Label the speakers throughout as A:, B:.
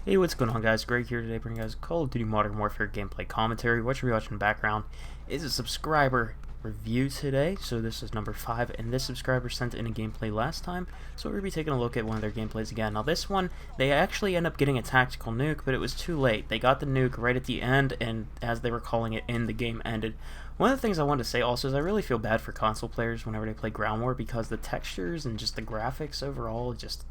A: Hey, what's going on, guys? Greg here today, bringing you guys Call of Duty Modern Warfare gameplay commentary. What you're watching in the background is a subscriber review today. So this is number 5, and this subscriber sent in a gameplay last time, so we're going to be taking a look at one of their gameplays again. Now this one, they actually end up getting a tactical nuke, but it was too late. They got the nuke right at the end, and as they were calling it in, the game ended. One of the things I wanted to say also is I really feel bad for console players whenever they play Ground War, because the textures and just the graphics overall just...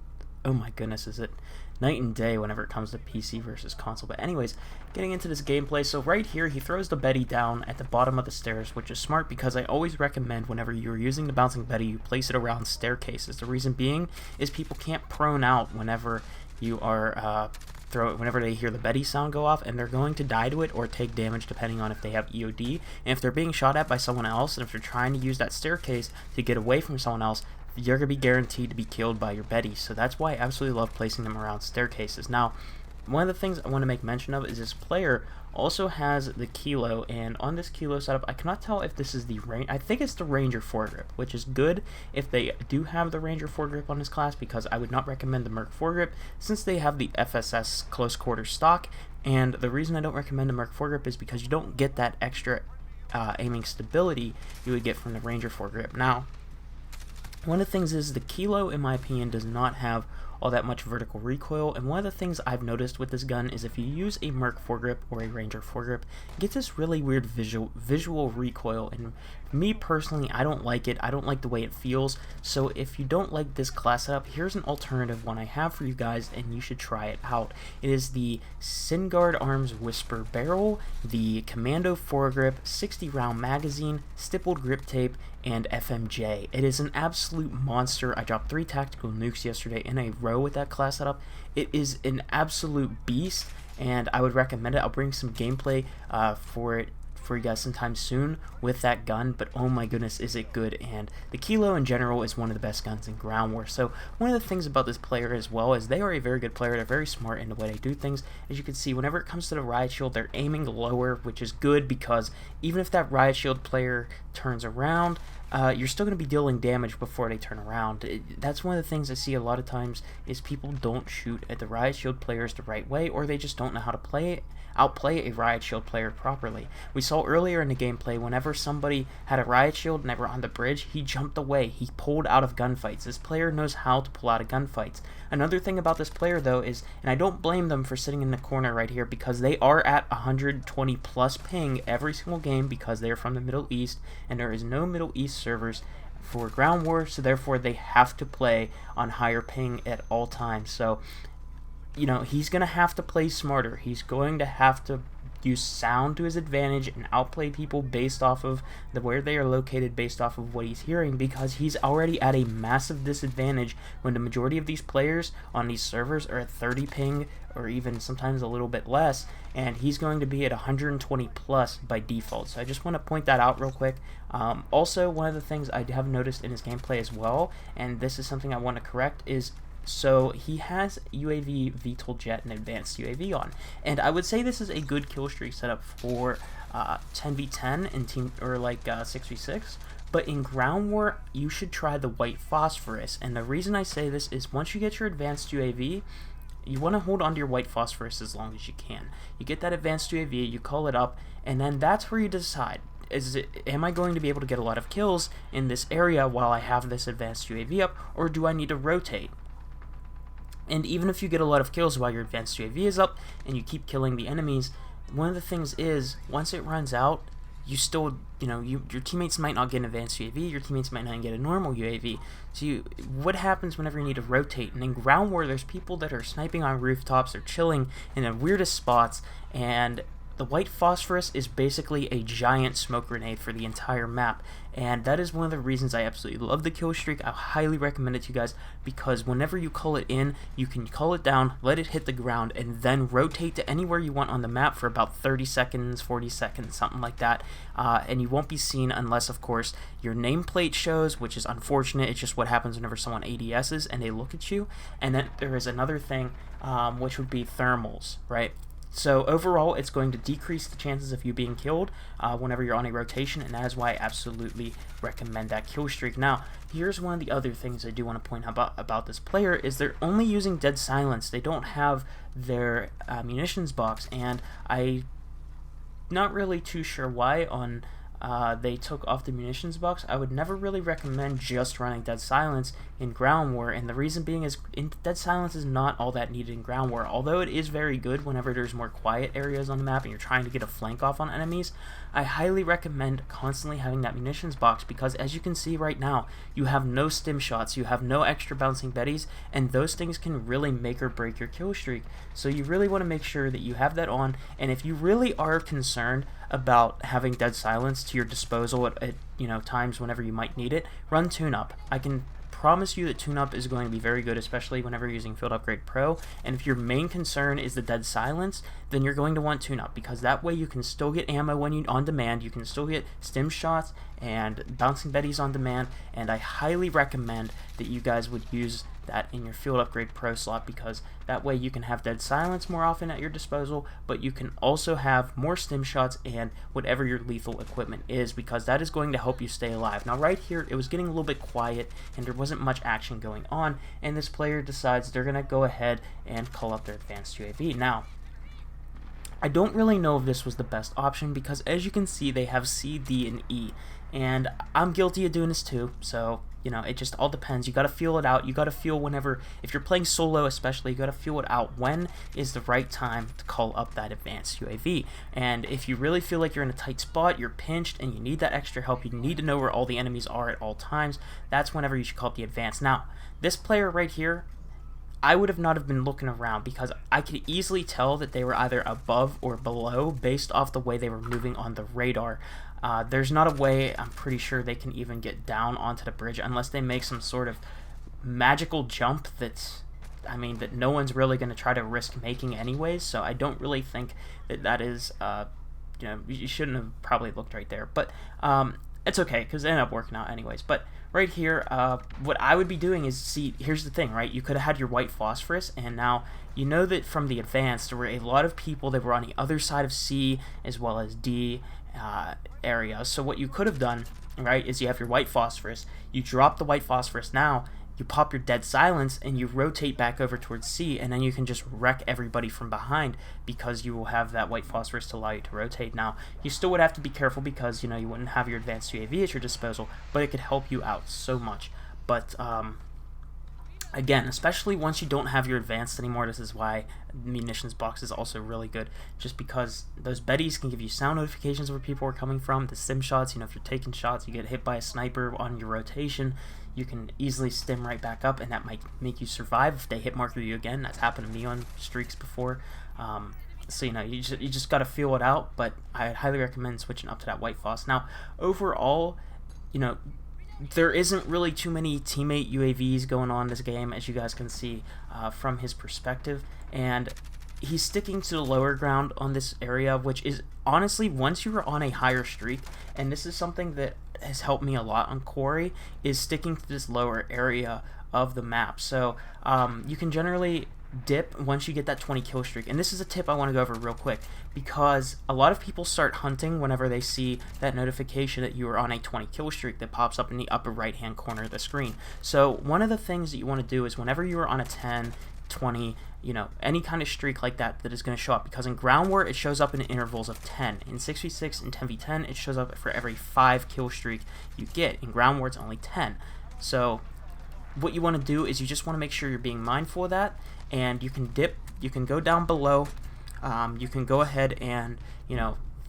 A: oh my goodness, is it night and day whenever it comes to PC versus console. But anyways, getting into this gameplay, so right here he throws the Betty down at the bottom of the stairs, which is smart because I always recommend whenever you're using the bouncing Betty, you place it around staircases. The reason being is people can't prone out whenever you are whenever they hear the Betty sound go off, and they're going to die to it or take damage depending on if they have EOD. And if they're being shot at by someone else, and if they're trying to use that staircase to get away from someone else, you're going to be guaranteed to be killed by your Betty. So that's why I absolutely love placing them around staircases. Now, one of the things I want to make mention of is this player also has the Kilo, and on this Kilo setup, I cannot tell if this is the I think it's the Ranger foregrip, which is good if they do have the Ranger foregrip on this class, because I would not recommend the Merc foregrip since they have the FSS close quarter stock. And the reason I don't recommend the Merc foregrip is because you don't get that extra aiming stability you would get from the Ranger foregrip. Now, one of the things is the Kilo, in my opinion, does not have all that much vertical recoil, and one of the things I've noticed with this gun is if you use a Merc foregrip or a Ranger foregrip, it gets this really weird visual recoil, and me personally, I don't like it. I don't like the way it feels. So if you don't like this class setup, here's an alternative one I have for you guys, and you should try it out. It is the Syngard Arms Whisper Barrel, the Commando foregrip, 60 round magazine, stippled grip tape, and FMJ. It is an absolute monster. I dropped 3 tactical nukes yesterday in a row with that class setup. It is an absolute beast, and I would recommend it. I'll bring some gameplay for it for you guys sometime soon with that gun, but oh my goodness, is it good. And the Kilo in general is one of the best guns in Ground War. So one of the things about this player as well is they are a very good player. They're very smart in the way they do things. As you can see, whenever it comes to the riot shield, they're aiming lower, which is good because even if that riot shield player turns around, you're still going to be dealing damage before they turn around. That's one of the things I see a lot of times is people don't shoot at the riot shield players the right way, or they just don't know how to outplay a riot shield player properly. We saw earlier in the gameplay, whenever somebody had a riot shield and they were on the bridge, he jumped away. He pulled out of gunfights. This player knows how to pull out of gunfights. Another thing about this player though is, and I don't blame them for sitting in the corner right here, because they are at 120 plus ping every single game because they are from the Middle East, and there is no Middle East servers for Ground War, so therefore they have to play on higher ping at all times. So, you know, he's going to have to play smarter. He's going to have to use sound to his advantage and outplay people based off of where they are located, based off of what he's hearing, because he's already at a massive disadvantage when the majority of these players on these servers are at 30 ping or even sometimes a little bit less, and he's going to be at 120 plus by default. So I just want to point that out real quick. Also, one of the things I have noticed in his gameplay as well, and this is something I want to correct, is so he has UAV, VTOL jet, and advanced UAV on, and I would say this is a good kill streak setup for 10v10 in team, or like 6v6. But in Ground War, you should try the white phosphorus, and the reason I say this is once you get your advanced UAV, you want to hold on to your white phosphorus as long as you can. You get that advanced UAV, you call it up, and then that's where you decide. Am I going to be able to get a lot of kills in this area while I have this advanced UAV up, or do I need to rotate? And even if you get a lot of kills while your advanced UAV is up and you keep killing the enemies, one of the things is, once it runs out, you still, your teammates might not get an advanced UAV, your teammates might not get a normal UAV. So what happens whenever you need to rotate? And in Ground War, there's people that are sniping on rooftops, they're chilling in the weirdest spots, and the white phosphorus is basically a giant smoke grenade for the entire map, and that is one of the reasons I absolutely love the kill streak. I highly recommend it to you guys, because whenever you call it in, you can call it down, let it hit the ground, and then rotate to anywhere you want on the map for about 30 seconds, 40 seconds, something like that, and you won't be seen unless, of course, your nameplate shows, which is unfortunate. It's just what happens whenever someone ADSs and they look at you. And then there is another thing, which would be thermals, right? So overall, it's going to decrease the chances of you being killed whenever you're on a rotation, and that is why I absolutely recommend that kill streak. Now, here's one of the other things I do want to point out about this player is they're only using dead silence. They don't have their munitions box, and I'm not really too sure why on they took off the munitions box. I would never really recommend just running Dead Silence in Ground War, and the reason being is Dead Silence is not all that needed in Ground War. Although it is very good whenever there's more quiet areas on the map and you're trying to get a flank off on enemies, I highly recommend constantly having that munitions box, because as you can see right now, you have no stim shots, you have no extra bouncing betties, and those things can really make or break your kill streak. So you really want to make sure that you have that on, and if you really are concerned about having Dead Silence to your disposal at times whenever you might need it, run tune-up. I can promise you that tune-up is going to be very good, especially whenever you're using Field Upgrade Pro, and if your main concern is the Dead Silence, then you're going to want tune-up, because that way you can still get ammo when you on demand, you can still get stim shots and bouncing betties on demand, and I highly recommend that you guys would use that in your Field Upgrade Pro slot, because that way you can have Dead Silence more often at your disposal, but you can also have more stim shots and whatever your lethal equipment is, because that is going to help you stay alive. Now right here, it was getting a little bit quiet and there wasn't much action going on, and this player decides they're going to go ahead and call up their advanced UAV. Now, I don't really know if this was the best option, because as you can see, they have C, D, and E, and I'm guilty of doing this too, so it just all depends. You got to feel it out. You got to feel whenever, if you're playing solo especially, you got to feel it out. When is the right time to call up that advanced UAV? And if you really feel like you're in a tight spot, you're pinched, and you need that extra help, you need to know where all the enemies are at all times, that's whenever you should call up the advanced. Now, this player right here, I would have not have been looking around, because I could easily tell that they were either above or below based off the way they were moving on the radar. There's not a way, I'm pretty sure, they can even get down onto the bridge unless they make some sort of magical jump that no one's really going to try to risk making anyways, so I don't really think that is, you shouldn't have probably looked right there, but it's okay, because it ended up working out anyways. But right here, what I would be doing is, see, here's the thing, right? You could have had your white phosphorus, and now you know that from the advanced, there were a lot of people that were on the other side of C as well as D area. So what you could have done, right, is you have your white phosphorus, you drop the white phosphorus, now you pop your Dead Silence and you rotate back over towards C, and then you can just wreck everybody from behind, because you will have that white phosphorus to allow you to rotate. Now, you still would have to be careful, because you wouldn't have your advanced UAV at your disposal, but it could help you out so much. But again, especially once you don't have your advanced anymore, this is why munitions box is also really good, just because those betties can give you sound notifications where people are coming from. The stim shots, if you're taking shots, you get hit by a sniper on your rotation, you can easily stim right back up, and that might make you survive if they hit marker you again. That's happened to me on streaks before. So you just got to feel it out, but I highly recommend switching up to that white phos. Now, overall, there isn't really too many teammate UAVs going on in this game, as you guys can see from his perspective, and he's sticking to the lower ground on this area, which is honestly, once you are on a higher streak, and this is something that has helped me a lot on Quarry, is sticking to this lower area of the map. So you can generally dip once you get that 20 kill streak, and this is a tip I want to go over real quick, because a lot of people start hunting whenever they see that notification that you are on a 20 kill streak that pops up in the upper right hand corner of the screen. So one of the things that you want to do is, whenever you are on a 10, 20, any kind of streak like that is going to show up, because in Ground War it shows up in intervals of 10. In 6v6 and 10v10 it shows up for every 5 kill streak you get. In Ground War it's only 10. So what you want to do is you just want to make sure you're being mindful of that, and you can dip, you can go down below, you can go ahead and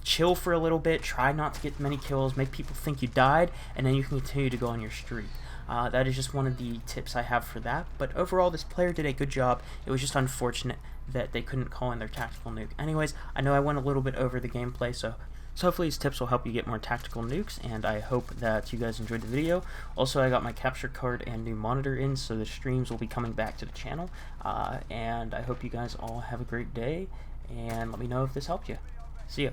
A: chill for a little bit, try not to get many kills, make people think you died, and then you can continue to go on your streak. That is just one of the tips I have for that, but overall this player did a good job. It was just unfortunate that they couldn't call in their tactical nuke. Anyways, I know I went a little bit over the gameplay, so hopefully these tips will help you get more tactical nukes, and I hope that you guys enjoyed the video. Also, I got my capture card and new monitor in, so the streams will be coming back to the channel, and I hope you guys all have a great day, and let me know if this helped you. See ya.